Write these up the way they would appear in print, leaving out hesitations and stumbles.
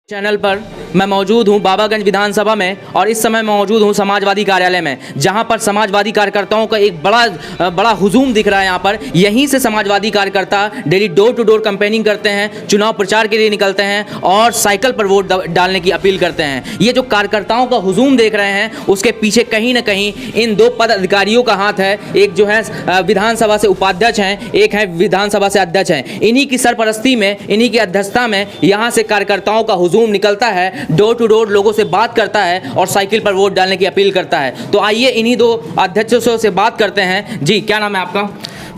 Channel पर मैं मौजूद हूं बाबागंज विधानसभा में और इस समय मौजूद हूं समाजवादी कार्यालय में, जहां पर समाजवादी कार्यकर्ताओं का एक बड़ा हुजूम दिख रहा है। यहां पर यहीं से समाजवादी कार्यकर्ता daily door to door campaigning करते हैं, चुनाव प्रचार के लिए निकलते हैं और साइकिल पर वोट डालने की अपील करते हैं। ये जो कार्यकर्ताओं का हुजूम देख रहे हैं, उसके पीछे कहीं ना कहीं इन दो पदाधिकारियों का हाथ है। एक जो है विधानसभा से उपाध्यक्ष हैं, एक है विधानसभा से अध्यक्ष हैं। इन्हीं की सरपरस्ती में, इन्हीं की अध्यक्षता में यहाँ से कार्यकर्ताओं का हुजूम निकलता है, डोर टू डोर लोगों से बात करता है और साइकिल पर वोट डालने की अपील करता है। तो आइए इन्हीं दो अध्यक्षों से बात करते हैं। जी, क्या नाम है आपका?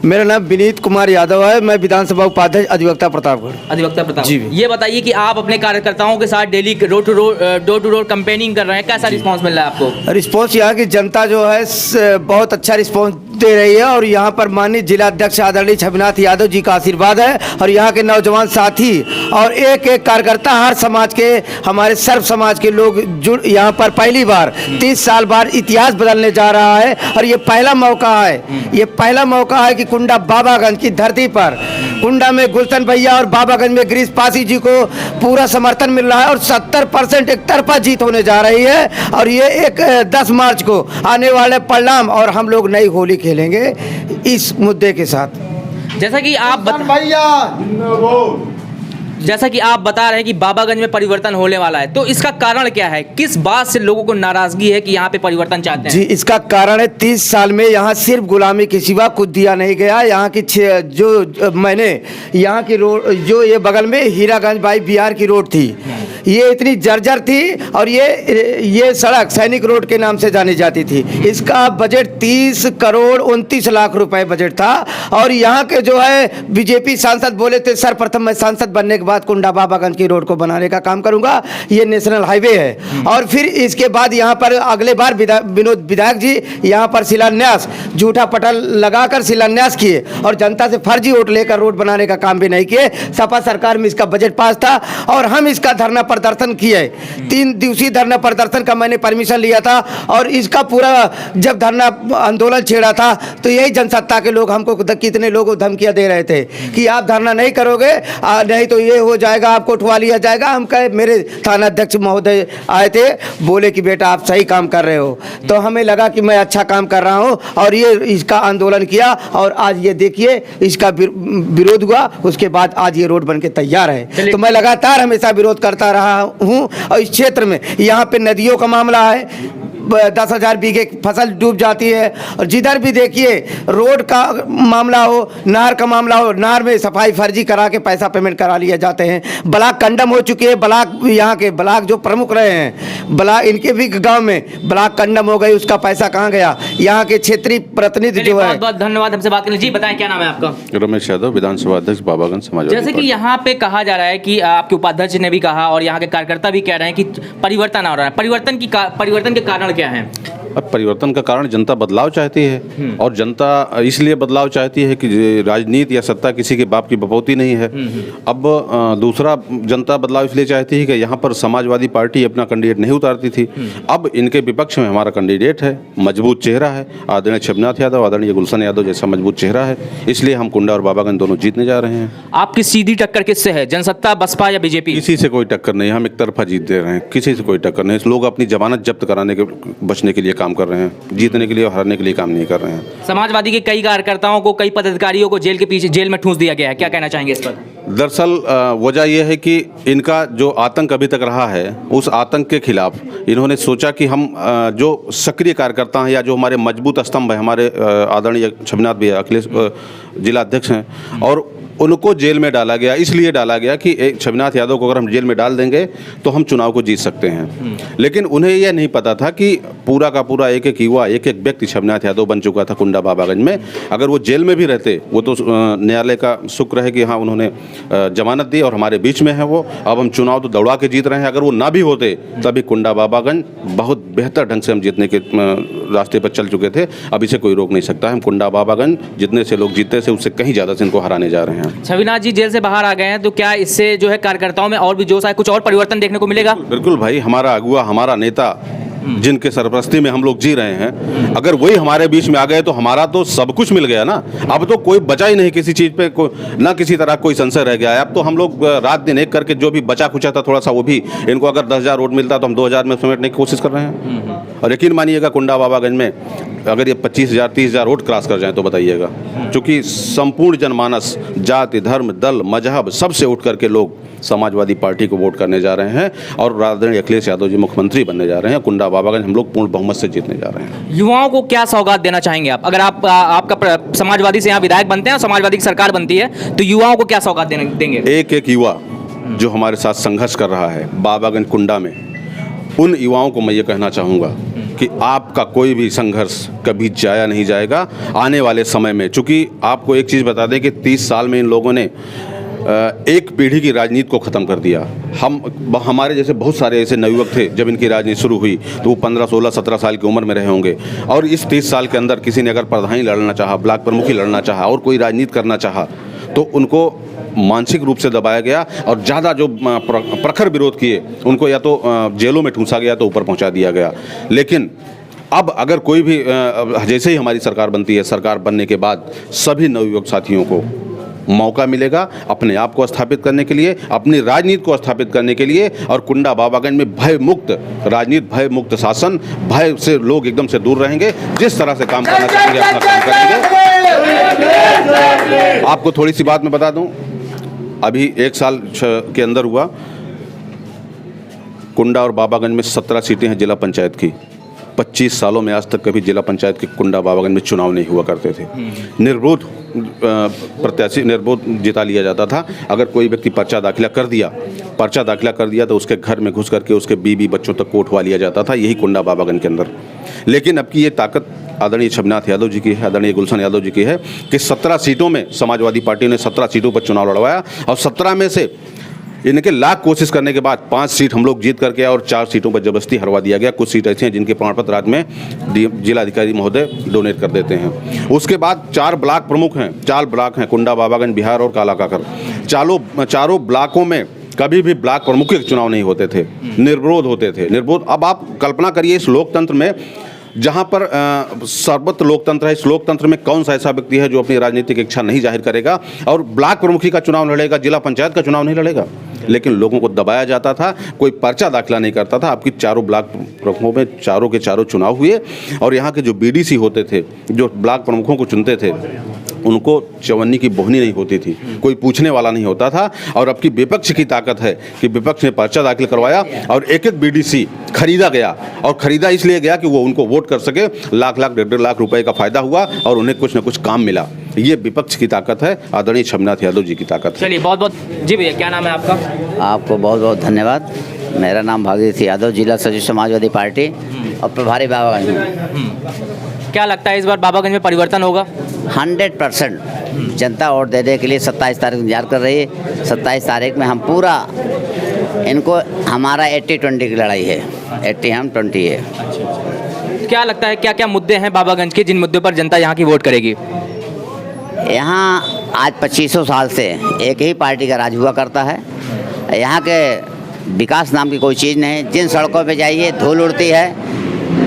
मेरा नाम विनीत कुमार यादव है। मैं विधानसभा उपाध्यक्ष अधिवक्ता प्रतापगढ़। अधिवक्ता प्रताप जी। ये बताइए कि आप अपने कार्यकर्ताओं के साथ daily door to door campaigning कर रहे हैं, कैसा रिस्पांस मिल रहा है आपको? रिस्पांस यहाँ की जनता जो है बहुत अच्छा रिस्पांस दे रही है और यहाँ पर माननीय जिला अध्यक्ष आदरणीय छविनाथ यादव जी का आशीर्वाद है और यहाँ के नौजवान साथी और एक एक कार्यकर्ता, हर समाज के, हमारे सर्व समाज के लोग जुड़ यहाँ पर पहली बार 30 साल बाद इतिहास बदलने जा रहा है। और ये पहला मौका है, ये पहला मौका है कि कुंडा बाबागंज की धरती पर, कुंडा में गुलशन भैया और बाबागंज में गिरीश पासी जी को पूरा समर्थन मिल रहा है और 70% एक तरफा जीत होने जा रही है। और ये 10 मार्च को आने वाले परिणाम और हम लोग नई होली खेलेंगे इस मुद्दे के साथ। जैसा कि आप बता रहे हैं कि बाबागंज में परिवर्तन होने वाला है, तो इसका कारण क्या है? किस बात से लोगों को नाराजगी है कि यहाँ पे परिवर्तन चाहते हैं? जी, इसका कारण है 30 साल में यहाँ सिर्फ गुलामी के सिवा कुछ दिया नहीं गया। यहाँ की जो मैंने यहाँ की रोड, जो ये बगल में हीरागंज बाई बिहार की रोड थी, ये इतनी जर्जर थी और ये सड़क सैनिक रोड के नाम से जानी जाती थी। इसका बजट 30 करोड़ 29 लाख रुपए बजट था। और यहाँ के जो है बीजेपी सांसद बोले थे सर्वप्रथम मैं सांसद बनने के बाद कुंडा बाबागंज की रोड को बनाने का काम करूंगा, ये नेशनल हाईवे है। और फिर इसके बाद यहाँ पर अगले बार विनोद विधायक जी यहाँ पर शिलान्यास, झूठा पटल लगाकर शिलान्यास किए और जनता से फर्जी वोट लेकर रोड बनाने का काम भी नहीं किए। सपा सरकार में इसका बजट पास था और हम इसका धरना प्रदर्शन किए। 3 दिवसीय धरना प्रदर्शन का मैंने परमिशन लिया था और इसका पूरा जब धरना आंदोलन छेड़ा था तो यही जनसत्ता के लोग हमको कितने लोग धमकियां दे रहे थे कि आप धरना नहीं करोगे, नहीं तो ये हो जाएगा, आपको उठवा लिया जाएगा। हम कहे, मेरे थाना अध्यक्ष महोदय आए थे, बोले कि बेटा आप सही काम कर रहे हो। तो हमें लगा कि मैं अच्छा काम कर रहा हूँ और ये इसका आंदोलन किया और आज ये देखिए इसका विरोध हुआ। उसके बाद आज ये रोड बन के तैयार है। तो मैं लगातार हमेशा विरोध करता रहा हूँ। और इस क्षेत्र में यहाँ पे नदियों का मामला है, 10,000 बीघे फसल डूब जाती है। और जिधर भी देखिए रोड का मामला हो, नहर का मामला हो, नहर में सफाई फर्जी करा के पैसा पेमेंट करा लिए जाते हैं। ब्लॉक कंडम हो चुकी है, ब्लॉक यहाँ के ब्लॉक जो प्रमुख रहे हैं, ब्लॉक इनके भी गांव में ब्लॉक कंडम हो गई, उसका पैसा कहाँ गया? यहाँ के क्षेत्रीय प्रतिनिधि जो है। बहुत बहुत धन्यवाद हमसे बात करने। जी बताएं, क्या नाम है आपका? रमेश यादव, विधानसभा अध्यक्ष बाबागंज समाजवादी जैसे कि यहाँ पे कहा जा रहा है कि आपके उपाध्यक्ष ने भी कहा और यहाँ के कार्यकर्ता भी कह रहे हैं कि परिवर्तन आ रहा है। परिवर्तन के कारण क्या है? अब परिवर्तन का कारण जनता बदलाव चाहती है और जनता इसलिए बदलाव चाहती है कि राजनीति या सत्ता किसी के बाप की बपौती नहीं है। अब दूसरा, जनता बदलाव इसलिए चाहती है कि यहाँ पर समाजवादी पार्टी अपना कैंडिडेट नहीं उतारती थी। अब इनके विपक्ष में हमारा कैंडिडेट है, मजबूत चेहरा है, आदरणीय छविनाथ यादव, आदरणीय गुलशन यादव जैसा मजबूत चेहरा है, इसलिए हम कुंडा और बाबागंज दोनों जीतने जा रहे हैं। आपकी सीधी टक्कर किससे है? जनसत्ता, बसपा या बीजेपी? किसी से कोई टक्कर नहीं, हम एक तरफा जीत दे रहे हैं, किसी से कोई टक्कर नहीं। लोग अपनी जमानत जब्त कराने के, बचने के लिए काम कर रहे हैं, जीतने के लिए और हारने के लिए काम नहीं कर रहे हैं। समाजवादी के कई कार्यकर्ताओं को, कई पदाधिकारियों को जेल में ठूंस दिया गया है, क्या कहना चाहेंगे इस पर? दरअसल वजह यह है कि इनका जो आतंक अभी तक रहा है, उस आतंक के खिलाफ इन्होंने सोचा कि हम जो सक्रिय कार्यकर्ता हैं या जो हमारे मजबूत स्तंभ है, हमारे आदरणीय छविनाथ भैया अखिलेश जिला अध्यक्ष हैं, और उनको जेल में डाला गया। इसलिए डाला गया कि एक छविनाथ यादव को अगर हम जेल में डाल देंगे तो हम चुनाव को जीत सकते हैं। लेकिन उन्हें यह नहीं पता था कि पूरा का पूरा एक एक युवा, एक एक व्यक्ति छविनाथ यादव बन चुका था कुंडा बाबागंज में। अगर वो जेल में भी रहते, वो तो न्यायालय का शुक्र है कि हाँ उन्होंने जमानत दी और हमारे बीच में है वो। अब हम चुनाव तो दौड़ा के जीत रहे हैं। अगर वो ना भी होते तभी कुंडा बाबागंज बहुत बेहतर ढंग से हम जीतने के रास्ते पर चल चुके थे। अब इसे कोई रोक नहीं सकता। हम कुंडा बाबागंज जितने से लोग जीते थे उससे कहीं ज़्यादा से इनको हराने जा रहे हैं। छविनाथ जी जेल से बाहर आ गए हैं, तो क्या इससे जो है कार्यकर्ताओं में और भी जोश आए, कुछ और परिवर्तन देखने को मिलेगा? बिल्कुल भाई, हमारा अगुआ, हमारा नेता जिनके सरपरस्ती में हम लोग जी रहे हैं, अगर वही हमारे बीच में आ गए तो हमारा तो सब कुछ मिल गया ना। अब तो कोई बचा ही नहीं किसी चीज़ पे, ना किसी तरह कोई संशय रह गया है। अब तो हम लोग रात दिन एक करके जो भी बचा कुचा था थोड़ा सा, वो भी इनको अगर 10,000 वोट मिलता तो हम 2,000 में समेटने की कोशिश कर रहे हैं। और यकीन मानिएगा कुंडा बाबागंज में अगर ये 25,000 30,000 वोट क्रॉस कर जाएं तो बताइएगा, क्योंकि संपूर्ण जनमानस जाति धर्म दल मजहब सबसे उठ करके लोग समाजवादी पार्टी को वोट करने जा रहे हैं और आदरणीय अखिलेश यादव जी मुख्यमंत्री बनने जा रहे हैं। कुंडा बाबागंज हम लोग पूर्ण बहुमत से जीतने जा रहे हैं। युवाओं को क्या सौगात देना चाहेंगे आप? अगर आपका समाजवादी से यहाँ विधायक बनते हैं और समाजवादी की सरकार बनती है तो युवाओं को क्या सौगात देंगे? एक एक युवा जो हमारे साथ संघर्ष कर रहा है बाबागंज कुंडा में, उन युवाओं को मैं ये कहना चाहूँगा कि आपका कोई भी संघर्ष कभी जाया नहीं जाएगा आने वाले समय में। चूँकि आपको एक चीज़ बता दें कि 30 साल में इन लोगों ने एक पीढ़ी की राजनीति को ख़त्म कर दिया। हमारे जैसे बहुत सारे ऐसे नवयुवक थे, जब इनकी राजनीति शुरू हुई तो वो 15, 16, 17 साल की उम्र में रहे होंगे, और इस 30 साल के अंदर किसी ने अगर प्रधानी लड़ना चाहा, ब्लॉक प्रमुखी लड़ना चाहा और कोई राजनीति करना चाहा तो उनको मानसिक रूप से दबाया गया और ज़्यादा जो प्रखर विरोध किए उनको या तो जेलों में ठूंसा गया तो ऊपर पहुंचा दिया गया। लेकिन अब अगर कोई भी जैसे ही हमारी सरकार बनती है, सरकार बनने के बाद सभी नवयुवक साथियों को मौका मिलेगा अपने आप को स्थापित करने के लिए, अपनी राजनीति को स्थापित करने के लिए, और कुंडा बाबागंज में भय मुक्त राजनीति, भय मुक्त शासन, भय से लोग एकदम से दूर रहेंगे। जिस तरह से काम करना चाहेंगे अपना काम करेंगे। आपको थोड़ी सी बात मैं बता दूं, अभी 1 साल के अंदर हुआ, कुंडा और बाबागंज में 17 सीटें हैं जिला पंचायत की। 25 सालों में आज तक कभी जिला पंचायत के कुंडा बाबागंज में चुनाव नहीं हुआ करते थे। निर्विरोध प्रत्याशी निर्विरोध जिता लिया जाता था। अगर कोई व्यक्ति पर्चा दाखिला कर दिया तो उसके घर में घुस करके उसके बीवी बच्चों तक को उठवा लिया जाता था, यही कुंडा बाबागंज के अंदर। लेकिन अब की ये ताकत आदरणीय छबनाथ यादव जी की है, आदरणीय गुलशन यादव जी की है कि 17 सीटों में समाजवादी पार्टी ने 17 सीटों पर चुनाव लड़वाया और 17 में से इनके लाख कोशिश करने के बाद 5 सीट हम लोग जीत करके और 4 सीटों पर जबरदस्ती हरवा दिया गया। कुछ सीट ऐसी हैं जिनके प्रमाण पत्र राज्य में जिलाधिकारी महोदय डोनेट कर देते हैं। उसके बाद 4 ब्लॉक प्रमुख हैं, 4 ब्लॉक हैं कुंडा बाबागंज बिहार और कालाकाकर। चारों ब्लॉकों में कभी भी ब्लॉक प्रमुख के चुनाव नहीं होते थे, निर्विरोध होते थे, निर्विरोध। अब आप कल्पना करिए इस लोकतंत्र में जहाँ पर सर्वत्र लोकतंत्र है, इस लोकतंत्र में कौन सा ऐसा व्यक्ति है जो अपनी राजनीतिक इच्छा नहीं जाहिर करेगा और ब्लॉक प्रमुखी का चुनाव लड़ेगा, जिला पंचायत का चुनाव नहीं लड़ेगा। लेकिन लोगों को दबाया जाता था, कोई पर्चा दाखिला नहीं करता था। आपकी 4 ब्लॉक प्रमुखों में चारों के चारों चुनाव हुए और यहाँ के जो बीडीसी होते थे, जो ब्लॉक प्रमुखों को चुनते थे, उनको चवन्नी की बोहनी नहीं होती थी, कोई पूछने वाला नहीं होता था। और अब की विपक्ष की ताकत है कि विपक्ष ने पर्चा दाखिल करवाया और एक एक बीडीसी खरीदा गया, और खरीदा इसलिए गया कि वो उनको वोट कर सके। लाख 1.5 लाख रुपए का फायदा हुआ और उन्हें कुछ न कुछ काम मिला। ये विपक्ष की ताकत है, आदरणीय छबनाथ यादव जी की ताकत है। चलिए बहुत बहुत जी भैया, क्या नाम है आपका? आपको बहुत बहुत धन्यवाद। मेरा नाम भागीरथ यादव, जिला सचिव समाजवादी पार्टी और प्रभारी बाबागंज में। क्या लगता है इस बार बाबागंज में परिवर्तन होगा? 100% जनता वोट देने के लिए 27 तारीख इंतजार कर रही है। 27 तारीख में हम पूरा इनको, हमारा 80-20 की लड़ाई है, 80 हम 20 है। क्या लगता है क्या क्या मुद्दे हैं बाबागंज के जिन मुद्दों पर जनता यहाँ की वोट करेगी? यहाँ आज 2500 साल से एक ही पार्टी का राज हुआ करता है। यहाँ के विकास नाम की कोई चीज़ नहीं। जिन सड़कों पे जाइए धूल उड़ती है,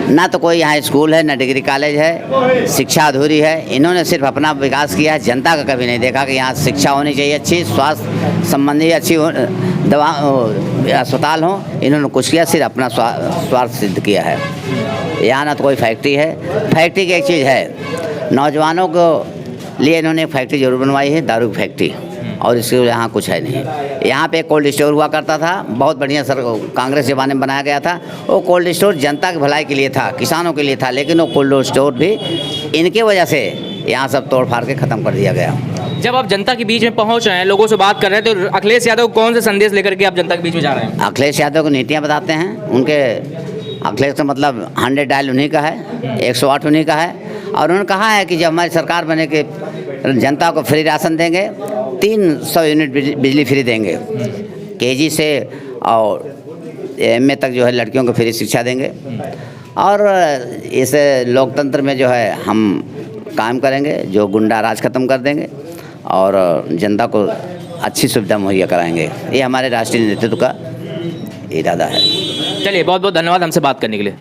ना तो कोई यहाँ स्कूल है, ना डिग्री कॉलेज है, शिक्षा अधूरी है। इन्होंने सिर्फ अपना विकास किया है, जनता का कभी नहीं देखा कि यहाँ शिक्षा होनी चाहिए अच्छी, स्वास्थ्य संबंधी अच्छी दवा अस्पताल हो। इन्होंने कुछ किया, सिर्फ अपना स्वार्थ सिद्ध किया है। यहाँ ना तो कोई फैक्ट्री है। फैक्ट्री की एक चीज़ है, नौजवानों को लिए इन्होंने एक फैक्ट्री जरूर बनवाई है, दारू की फैक्ट्री, और इसके यहाँ कुछ है नहीं। यहाँ पे एक कोल्ड स्टोर हुआ करता था, बहुत बढ़िया सर, कांग्रेस ज़माने में बनाया गया था। वो कोल्ड स्टोर जनता की भलाई के लिए था, किसानों के लिए था, लेकिन वो कोल्ड स्टोर भी इनके वजह से यहाँ सब तोड़ फाड़ के ख़त्म कर दिया गया। जब आप जनता के बीच में पहुँच रहे हैं, लोगों से बात कर रहे हैं, तो अखिलेश यादव कौन से संदेश लेकर के आप जनता के बीच में जा रहे हैं? अखिलेश यादव को नीतियाँ बताते हैं। उनके अखिलेश का मतलब 100 डायल उन्हीं का है, 108 उन्हीं का है। और उन्होंने कहा है कि जब हमारी सरकार बने के जनता को फ्री राशन देंगे, 300 यूनिट बिजली फ्री देंगे, केजी से और एमए तक जो है लड़कियों को फ्री शिक्षा देंगे। और इस लोकतंत्र में जो है हम काम करेंगे, जो गुंडा राज खत्म कर देंगे और जनता को अच्छी सुविधा मुहैया कराएंगे। ये हमारे राष्ट्रीय नेतृत्व का इरादा है। चलिए बहुत बहुत धन्यवाद हमसे बात करने के लिए।